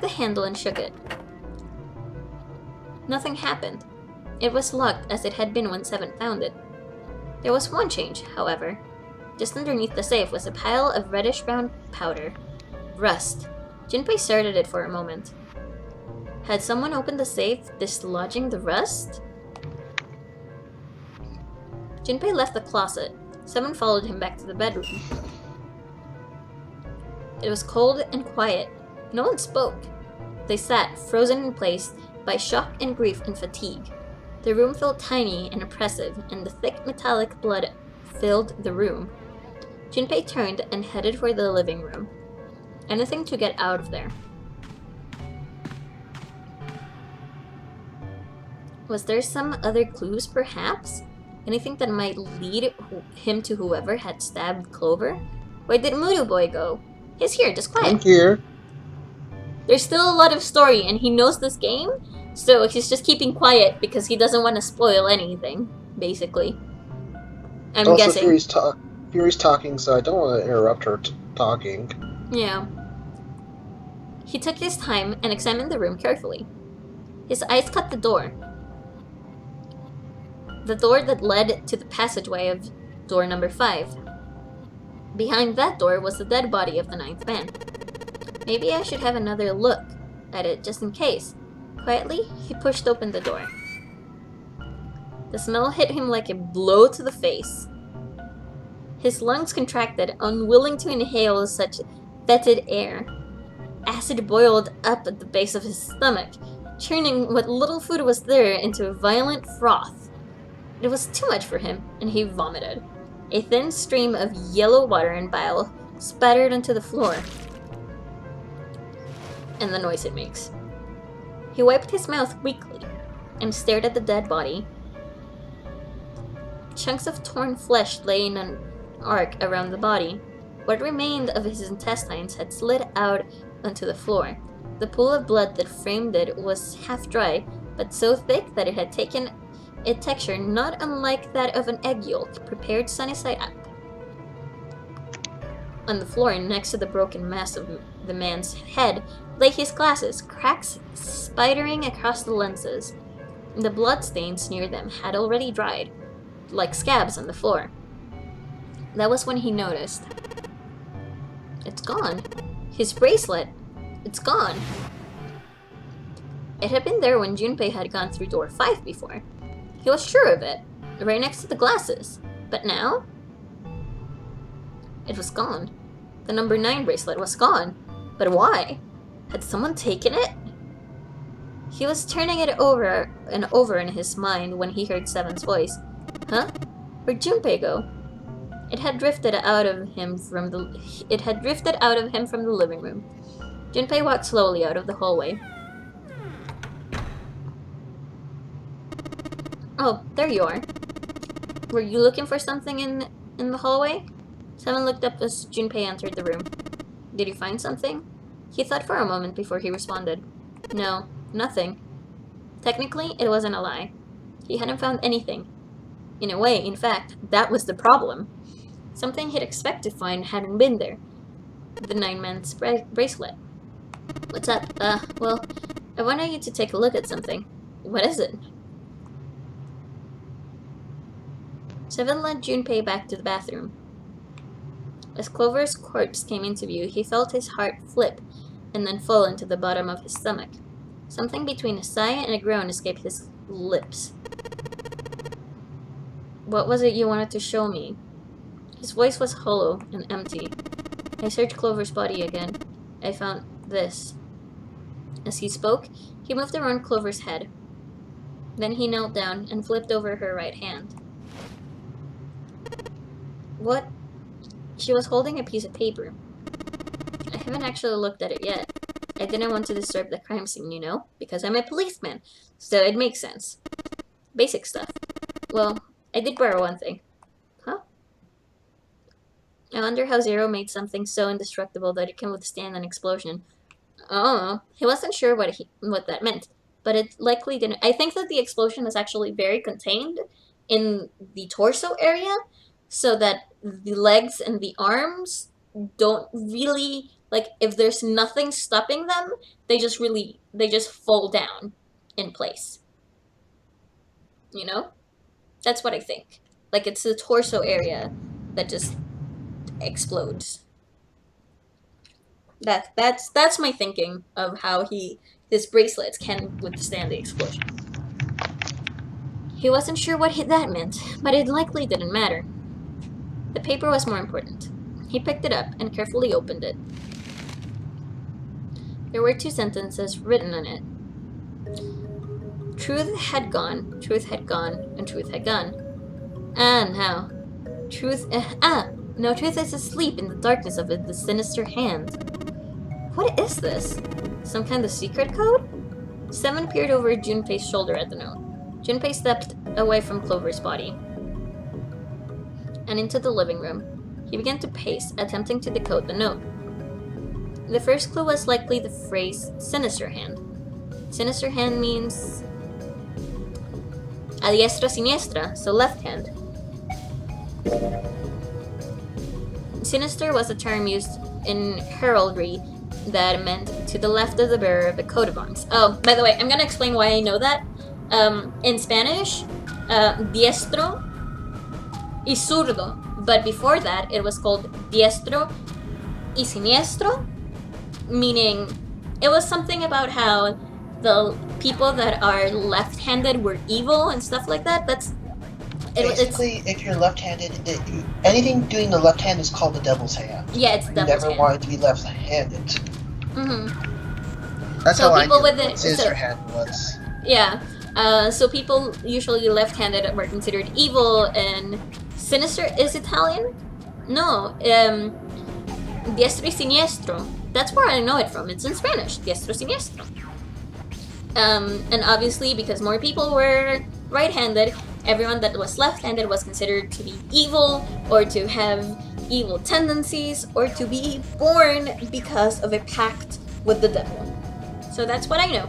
grabbed the handle and shook it. Nothing happened. It was locked as it had been when Seven found it. There was one change, however. Just underneath the safe was a pile of reddish-brown powder. Rust. Junpei stared at it for a moment. Had someone opened the safe, dislodging the rust? Junpei left the closet. Seven followed him back to the bedroom. It was cold and quiet. No one spoke. They sat, frozen in place by shock and grief and fatigue. The room felt tiny and oppressive, and the thick metallic blood filled the room. Junpei turned and headed for the living room. Anything to get out of there. Was there some other clues, perhaps? Anything that might lead him to whoever had stabbed Clover? Where did Mudu Boy go? He's here, just quiet. I'm here. There's still a lot of story, and he knows this game, so he's just keeping quiet because he doesn't want to spoil anything, basically. I'm guessing. Firi's talking, so I don't want to interrupt her talking. Yeah. He took his time and examined the room carefully. His eyes caught the door. The door that led to the passageway of door number 5. Behind that door was the dead body of the 9th man. Maybe I should have another look at it just in case. Quietly, he pushed open the door. The smell hit him like a blow to the face. His lungs contracted, unwilling to inhale such fetid air. Acid boiled up at the base of his stomach, churning what little food was there into a violent froth. It was too much for him, and he vomited. A thin stream of yellow water and bile spattered onto the floor, and the noise it makes. He wiped his mouth weakly and stared at the dead body. Chunks of torn flesh lay in an arc around the body. What remained of his intestines had slid out onto the floor. The pool of blood that framed it was half dry, but so thick that it had taken a texture not unlike that of an egg yolk prepared sunny side up. On the floor next to the broken mass of the man's head lay his glasses, cracks spidering across the lenses. The bloodstains near them had already dried, like scabs on the floor. That was when he noticed. It's gone. His bracelet. It's gone. It had been there when Junpei had gone through door 5 before. He was sure of it, right next to the glasses. But now? It was gone. The number 9 bracelet was gone. But why? Had someone taken it? He was turning it over and over in his mind when he heard Seven's voice. Huh? Where'd Junpei go? It had drifted out of him from the living room. Junpei walked slowly out of the hallway. Oh, there you are. Were you looking for something in the hallway? Seven looked up as Junpei entered the room. Did you find something? He thought for a moment before he responded. No, nothing. Technically, it wasn't a lie. He hadn't found anything. In a way, in fact, that was the problem. Something he'd expect to find hadn't been there. The 9-man's bracelet. What's up? Well, I wanted you to take a look at something. What is it? Seven led Junpei back to the bathroom. As Clover's corpse came into view, he felt his heart flip and then fall into the bottom of his stomach. Something between a sigh and a groan escaped his lips. What was it you wanted to show me? His voice was hollow and empty. I searched Clover's body again. I found this. As he spoke, he moved around Clover's head. Then he knelt down and flipped over her right hand. What? She was holding a piece of paper. I haven't actually looked at it yet. I didn't want to disturb the crime scene, you know, because I'm a policeman, so it makes sense. Basic stuff. Well, I did borrow one thing. Huh? I wonder how Zero made something so indestructible that it can withstand an explosion. Oh, he wasn't sure what that meant, but it likely didn't. I think that the explosion was actually very contained in the torso area, so that the legs and the arms don't really Like, if there's nothing stopping them, they just fall down in place. You know? That's what I think. Like, it's the torso area that just explodes. That's my thinking of how his bracelets can withstand the explosion. He wasn't sure what that meant, but it likely didn't matter. The paper was more important. He picked it up and carefully opened it. There were 2 sentences written on it. Truth had gone, and truth had gone. And now, no, truth is asleep in the darkness of the sinister hand. What is this? Some kind of secret code? 7 peered over Junpei's shoulder at the note. Junpei stepped away from Clover's body and into the living room. He began to pace, attempting to decode the note. The first clue was likely the phrase sinister hand. Sinister hand means a diestra siniestra, so left hand. Sinister was a term used in heraldry that meant to the left of the bearer of the coat of arms. Oh, by the way, I'm gonna explain why I know that. In Spanish, diestro y zurdo, but before that it was called diestro y siniestro, meaning it was something about how the people that are left-handed were evil and stuff like that. Basically, if you're left-handed, anything doing the left hand is called the devil's hand. Yeah, it's devil's hand. You never wanted to be left-handed. Mm-hmm. That's so how people I knew with what sinister hand was. Yeah. So people usually left-handed were considered evil, and sinister is Italian? No. Diestro y siniestro. That's where I know it from. It's in Spanish. Diestro siniestro. And obviously, because more people were right-handed, everyone that was left-handed was considered to be evil, or to have evil tendencies, or to be born because of a pact with the devil. So that's what I know.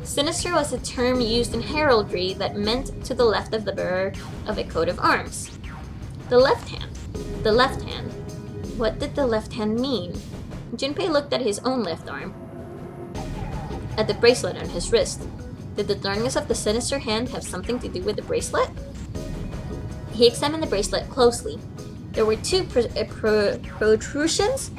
Sinister was a term used in heraldry that meant to the left of the bearer of a coat of arms. The left hand. The left hand. What did the left hand mean? Junpei looked at his own left arm, at the bracelet on his wrist. Did the darkness of the sinister hand have something to do with the bracelet? He examined the bracelet closely. There were 2 protrusions.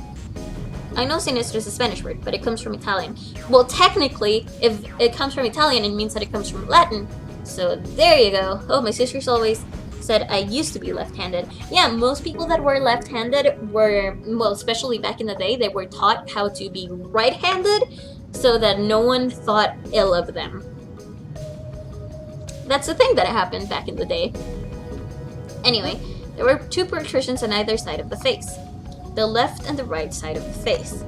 I know sinister is a Spanish word, but it comes from Italian. Well, technically, if it comes from Italian, it means that it comes from Latin. So there you go. Oh, my sisters always said I used to be left-handed. Yeah, most people that were left-handed were, well, especially back in the day, they were taught how to be right-handed so that no one thought ill of them. That's the thing that happened back in the day. Anyway, there were 2 protrusions on either side of the face. The left and the right side of the face.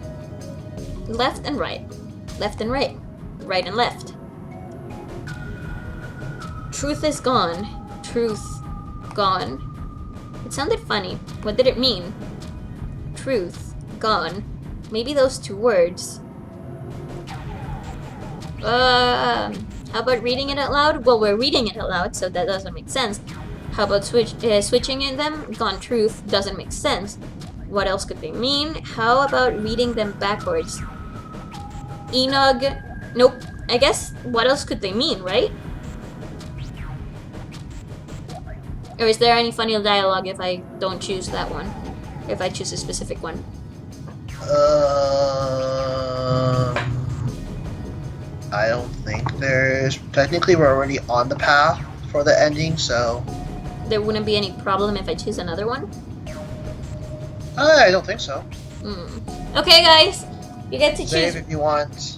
Left and right. Left and right. Right and left. Truth is gone. Truth gone. It sounded funny. What did it mean? Truth gone. Maybe those 2 words. How about reading it out loud? Well, we're reading it out loud, so that doesn't make sense. How about switching in them? Gone truth doesn't make sense. What else could they mean? How about reading them backwards? Enog. Nope. I guess what else could they mean, right? Or is there any funny dialogue if I don't choose that one? If I choose a specific one? I don't think there is. Technically, we're already on the path for the ending, so... There wouldn't be any problem if I choose another one? I don't think so. Okay, guys. You get to choose. Save if you want.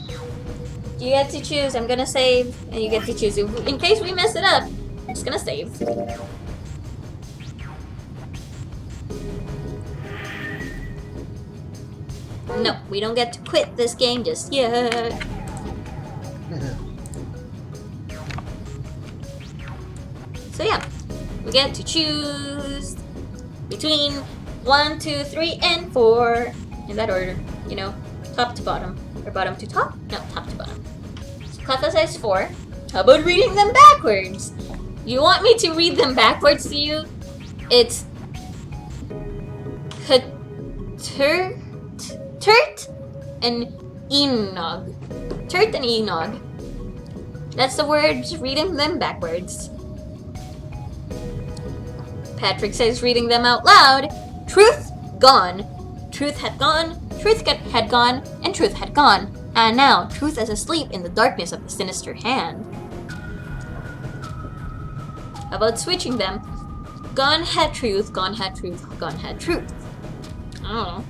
You get to choose. I'm gonna save, and you get to choose. In case we mess it up, I'm just gonna save. No, we don't get to quit this game just yet. So yeah, we get to choose between 1, 2, 3, and 4 in that order. You know, top to bottom, or bottom to top? No, top to bottom. So Clef size 4. How about reading them backwards? You want me to read them backwards to you? It's Turt and Enog. Turt and Enog. That's the words, reading them backwards. Patrick says, reading them out loud, truth gone. Truth had gone, truth had gone, and truth had gone. And now, truth is asleep in the darkness of the sinister hand. How about switching them? Gone had truth, gone had truth, gone had truth. I don't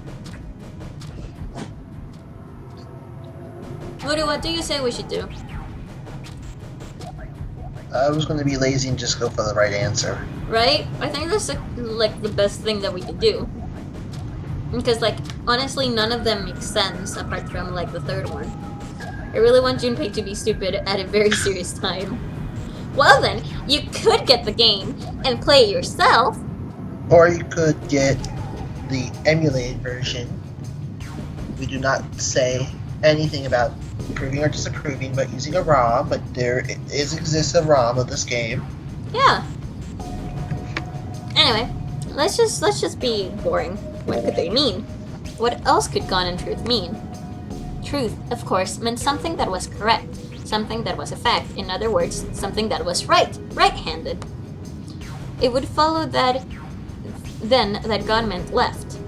know. What do you say we should do? I was going to be lazy and just go for the right answer. Right? I think that's like the best thing that we could do. Because like honestly none of them make sense apart from like the third one. I really want Junpei to be stupid at a very serious time. Well then, you could get the game and play it yourself. Or you could get the emulated version. We do not say anything about approving or disapproving, but using a ROM, but there exists a ROM of this game. Yeah. Anyway, let's just be boring. What could they mean? What else could gone and truth mean? Truth, of course, meant something that was correct, something that was a fact. In other words, something that was right-handed. It would follow that then that gone meant left.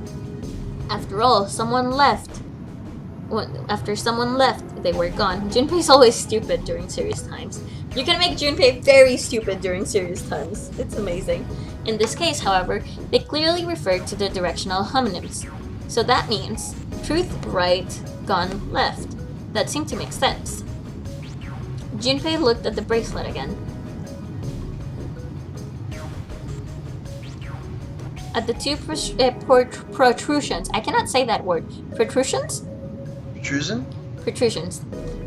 After all, someone left. After someone left, they were gone. Junpei's always stupid during serious times. You can make Junpei very stupid during serious times. It's amazing. In this case, however, they clearly referred to the directional homonyms. So that means truth right, gone left. That seemed to make sense. Junpei looked at the bracelet again. At the two protrusions. I cannot say that word. Protrusions? Protrusions.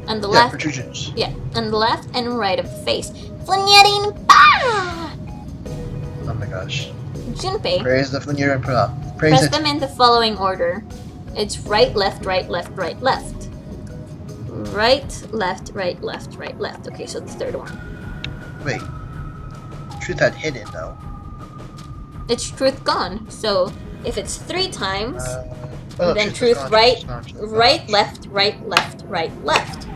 On the left. Protrusions. Yeah, on the left and right of the face. Flanering pa! Oh my gosh. Junpei. Praise the Flanering pa. Press them in the following order. It's right, left, right, left, right, left. Right, left, right, left, right, left. Okay, so the third one. Wait. Truth had hidden though. It's truth gone. So if it's 3 times. Oh, then truth right, right, left, right, left, right, left.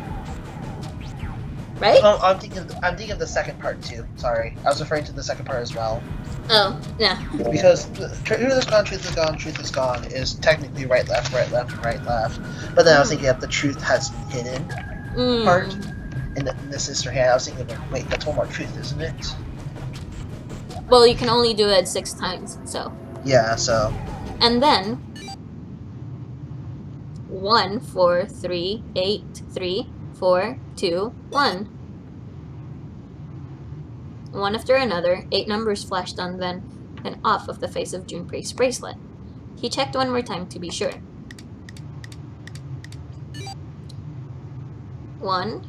Right? Oh, I'm thinking of the second part too. Sorry, I was referring to the second part as well. Oh, yeah. Because truth is gone, truth is gone, truth is gone is technically right, left, right, left, right, left. But then I was thinking of the truth has hidden part in the sister hand. I was thinking, like, wait, that's one more truth, isn't it? Well, you can only do it 6 times, so. Yeah, so. And then 1, 4, 3, 8, 3, 4, 2, 1. One after another, 8 numbers flashed on then off of the face of Junpei's bracelet. He checked one more time to be sure. 1,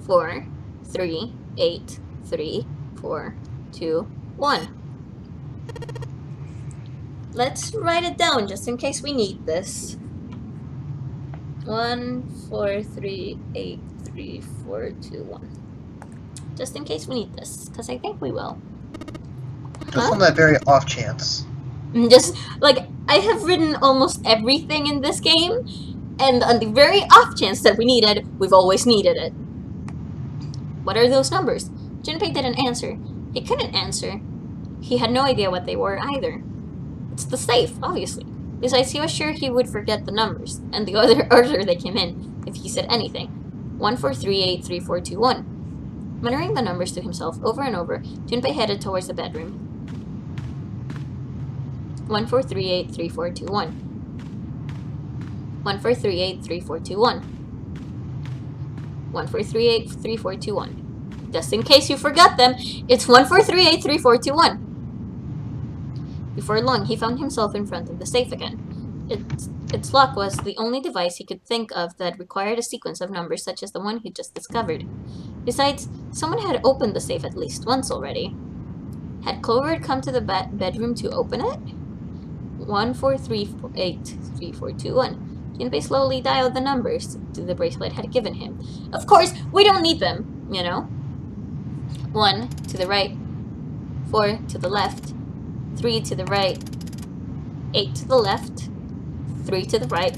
4, 3, 8, 3, 4, 2, 1. Let's write it down just in case we need this. 1, 4, 3, 8, 3, 4, 2, 1. Just in case we need this, because I think we will. Just on that very off chance. Just, like, I have written almost everything in this game, and on the very off chance that we need it, we've always needed it. What are those numbers? Junpei didn't answer. He couldn't answer. He had no idea what they were either. It's the safe, obviously. Besides, he was sure he would forget the numbers, and the other order they came in, if he said anything. 1, 4, 3, 8, 3, 4, 2, 1. Muttering the numbers to himself over and over, Junpei headed towards the bedroom. 1, 4, 3, 8, 3, 4, 2, 1. 1, 4, 3, 8, 3, 4, 2, 1. 1, 4, 3, 8, 3, 4, 2, 1. Just in case you forgot them, it's 1, 4, 3, 8, 3, 4, 2, 1. Before long, he found himself in front of the safe again. Its lock was the only device he could think of that required a sequence of numbers such as the one he just discovered. Besides, someone had opened the safe at least once already. Had Clover come to the bedroom to open it? 1, 4, 3, 8, 3, 4, 2, 1. Junpei slowly dialed the numbers the bracelet had given him. Of course, we don't need them, you know. 1 to the right, 4 to the left, 3 to the right, 8 to the left, 3 to the right,